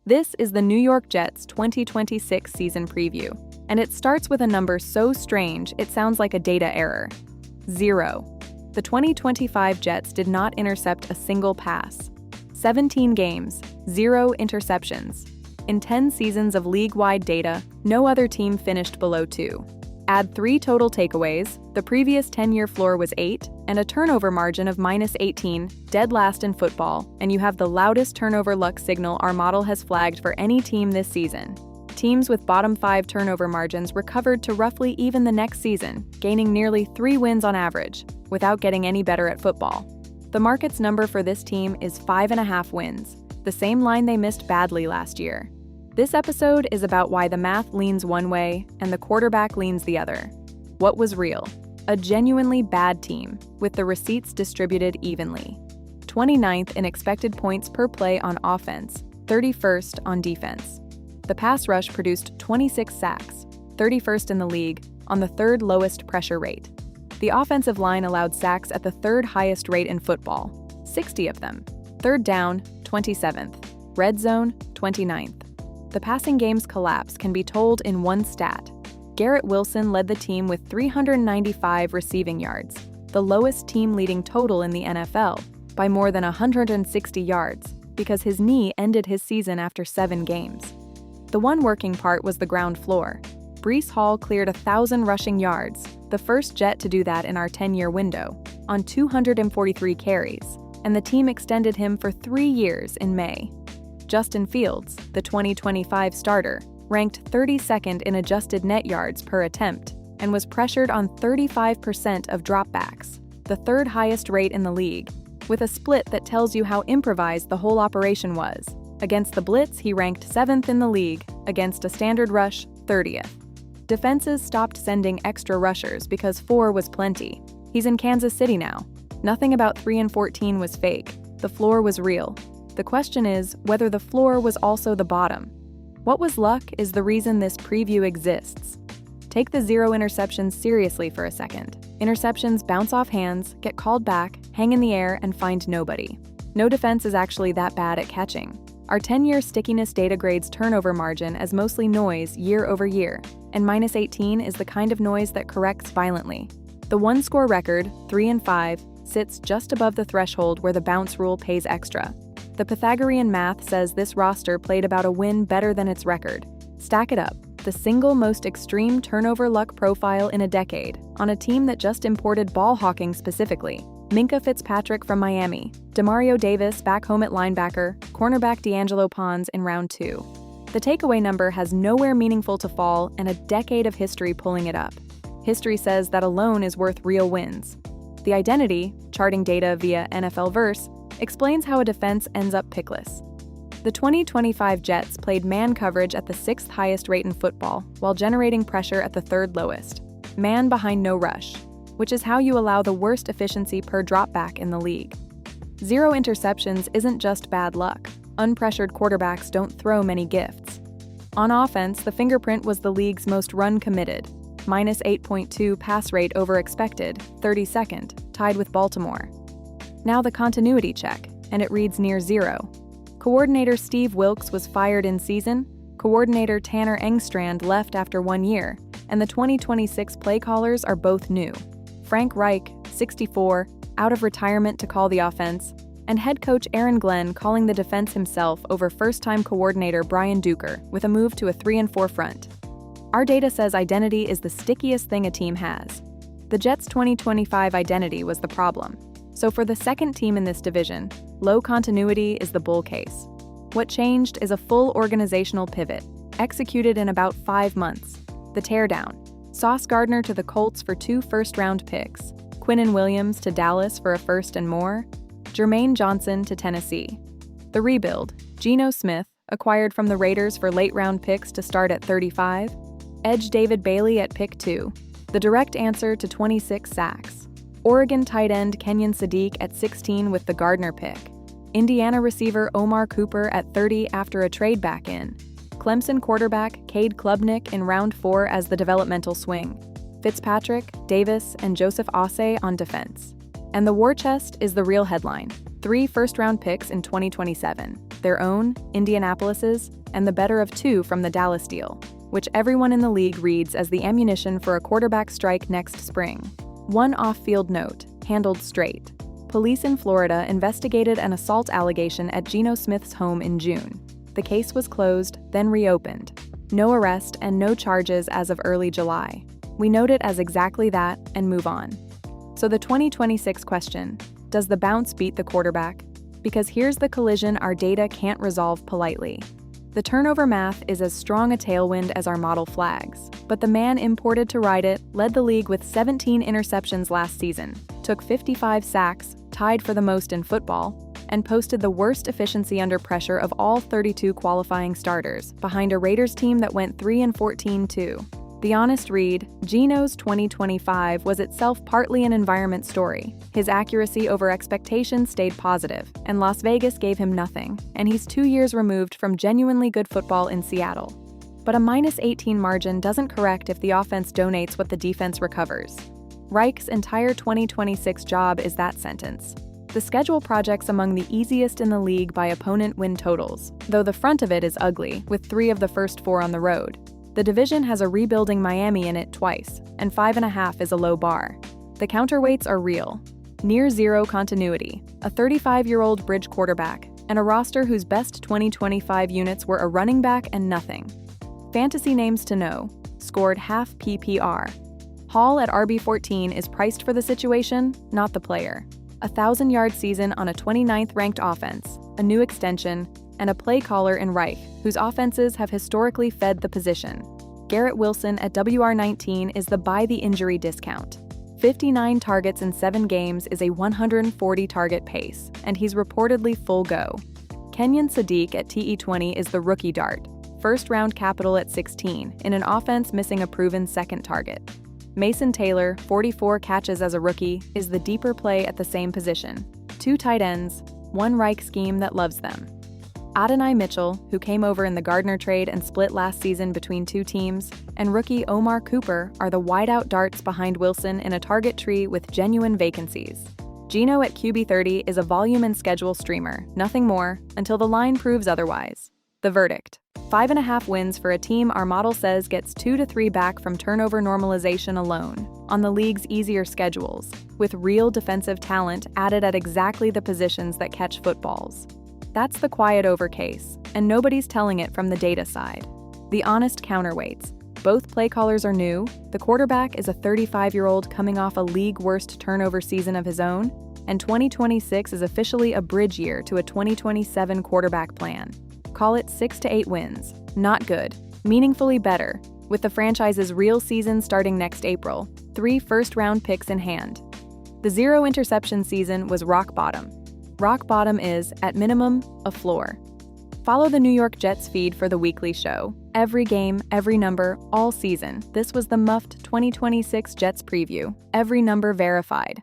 This is the New York Jets 2026 season preview, and it starts with a number so strange it sounds like a data error. 0. The 2025 Jets did not intercept a single pass. 17 games, 0 interceptions. In 10 seasons of league-wide data, no other team finished below 2. Add 3 total takeaways, the previous 10-year floor was 8, and a turnover margin of -18, dead last in football, and you have the loudest turnover luck signal our model has flagged for any team this season. Teams with bottom 5 turnover margins recovered to roughly even the next season, gaining nearly 3 wins on average, without getting any better at football. The market's number for this team is 5.5 wins, the same line they missed badly last year. This episode is about why the math leans one way and the quarterback leans the other. What was real? A genuinely bad team, with the receipts distributed evenly. 29th in expected points per play on offense, 31st on defense. The pass rush produced 26 sacks, 31st in the league, on the 3rd lowest pressure rate. The offensive line allowed sacks at the 3rd highest rate in football, 60 of them. 3rd down, 27th. Red zone, 29th. The passing game's collapse can be told in one stat. Garrett Wilson led the team with 395 receiving yards, the lowest team-leading total in the NFL, by more than 160 yards, because his knee ended his season after 7 games. The one working part was the ground floor. Breece Hall cleared 1,000 rushing yards, the first Jet to do that in our 10-year window, on 243 carries, and the team extended him for 3 years in May. Justin Fields, the 2025 starter, ranked 32nd in adjusted net yards per attempt and was pressured on 35% of dropbacks, the 3rd highest rate in the league, with a split that tells you how improvised the whole operation was. Against the blitz, he ranked 7th in the league, against a standard rush, 30th. Defenses stopped sending extra rushers because 4 was plenty. He's in Kansas City now. Nothing about 3 and 14 was fake. The floor was real. The question is whether the floor was also the bottom. What was luck is the reason this preview exists. Take the 0 interceptions seriously for a second. Interceptions bounce off hands, get called back, hang in the air, and find nobody. No defense is actually that bad at catching. Our 10-year stickiness data grades turnover margin as mostly noise year over year, and -18 is the kind of noise that corrects violently. The one-score record, 3 and 5, sits just above the threshold where the bounce rule pays extra. The Pythagorean math says this roster played about a win better than its record. Stack it up, the single most extreme turnover luck profile in a decade, on a team that just imported ball hawking specifically. Minkah Fitzpatrick from Miami, Demario Davis back home at linebacker, cornerback D'Angelo Pons in round 2. The takeaway number has nowhere meaningful to fall and a decade of history pulling it up. History says that alone is worth real wins. The identity, charting data via nflverse, explains how a defense ends up pickless. The 2025 Jets played man coverage at the 6th highest rate in football while generating pressure at the 3rd lowest. Man behind no rush, which is how you allow the worst efficiency per dropback in the league. 0 interceptions isn't just bad luck. Unpressured quarterbacks don't throw many gifts. On offense, the fingerprint was the league's most run-committed, -8.2 pass rate over expected, 32nd, tied with Baltimore. Now the continuity check, and it reads near 0. Coordinator Steve Wilks was fired in season, coordinator Tanner Engstrand left after 1 year, and the 2026 play callers are both new. Frank Reich, 64, out of retirement to call the offense, and head coach Aaron Glenn calling the defense himself over first-time coordinator Brian Duker with a move to a 3 and 4 front. Our data says identity is the stickiest thing a team has. The Jets' 2025 identity was the problem. So for the second team in this division, low continuity is the bull case. What changed is a full organizational pivot, executed in about 5 months. The teardown. Sauce Gardner to the Colts for 2 first-round picks, Quinnen Williams to Dallas for a first and more, Jermaine Johnson to Tennessee. The rebuild. Geno Smith, acquired from the Raiders for late-round picks to start at 35, edge David Bailey at pick 2, the direct answer to 26 sacks. Oregon tight end Kenyon Sadiq at 16 with the Gardner pick. Indiana receiver Omar Cooper at 30 after a trade back in. Clemson quarterback Cade Klubnik in round 4 as the developmental swing. Fitzpatrick, Davis, and Joseph Ossay on defense. And the war chest is the real headline. 3 first-round picks in 2027. their own, Indianapolis's, and the better of two from the Dallas deal, which everyone in the league reads as the ammunition for a quarterback strike next spring. One off-field note, handled straight. Police in Florida investigated an assault allegation at Geno Smith's home in June. The case was closed, then reopened. No arrest and no charges as of early July. We note it as exactly that and move on. So the 2026 question, does the bounce beat the quarterback? Because here's the collision our data can't resolve politely. The turnover math is as strong a tailwind as our model flags, but the man imported to ride it led the league with 17 interceptions last season, took 55 sacks, tied for the most in football, and posted the worst efficiency under pressure of all 32 qualifying starters, behind a Raiders team that went 3-14 too. The honest read, Geno's 2025 was itself partly an environment story. His accuracy over expectations stayed positive, and Las Vegas gave him nothing, and he's 2 years removed from genuinely good football in Seattle. But a -18 margin doesn't correct if the offense donates what the defense recovers. Reich's entire 2026 job is that sentence. The schedule projects among the easiest in the league by opponent win totals, though the front of it is ugly, with 3 of the first 4 on the road. The division has a rebuilding Miami in it twice, and 5.5 is a low bar. The counterweights are real. Near zero continuity, a 35-year-old bridge quarterback, and a roster whose best 2025 units were a running back and nothing. Fantasy names to know, scored Half-PPR. Hall at RB14 is priced for the situation, not the player. A 1,000-yard season on a 29th ranked offense, a new extension, and a play caller in Reich, whose offenses have historically fed the position. Garrett Wilson at WR19 is the by the injury discount. 59 targets in 7 games is a 140-target pace, and he's reportedly full go. Kenyon Sadiq at TE20 is the rookie dart, first-round capital at 16, in an offense missing a proven second target. Mason Taylor, 44 catches as a rookie, is the deeper play at the same position. 2 tight ends, 1 Reich scheme that loves them. Adonai Mitchell, who came over in the Gardner trade and split last season between 2 teams, and rookie Omar Cooper are the wideout darts behind Wilson in a target tree with genuine vacancies. Geno at QB30 is a volume and schedule streamer, nothing more, until the line proves otherwise. The verdict: 5.5 wins for a team our model says gets 2 to 3 back from turnover normalization alone, on the league's easier schedules, with real defensive talent added at exactly the positions that catch footballs. That's the quiet over case, and nobody's telling it from the data side. The honest counterweights. Both play callers are new, the quarterback is a 35-year-old coming off a league-worst turnover season of his own, and 2026 is officially a bridge year to a 2027 quarterback plan. Call it 6 to 8 wins. Not good. Meaningfully better, with the franchise's real season starting next April, 3 first-round picks in hand. The zero-interception season was rock bottom. Rock bottom is, at minimum, a floor. Follow the New York Jets feed for the weekly show. Every game, every number, all season. This was the muffed 2026 Jets preview. Every number verified.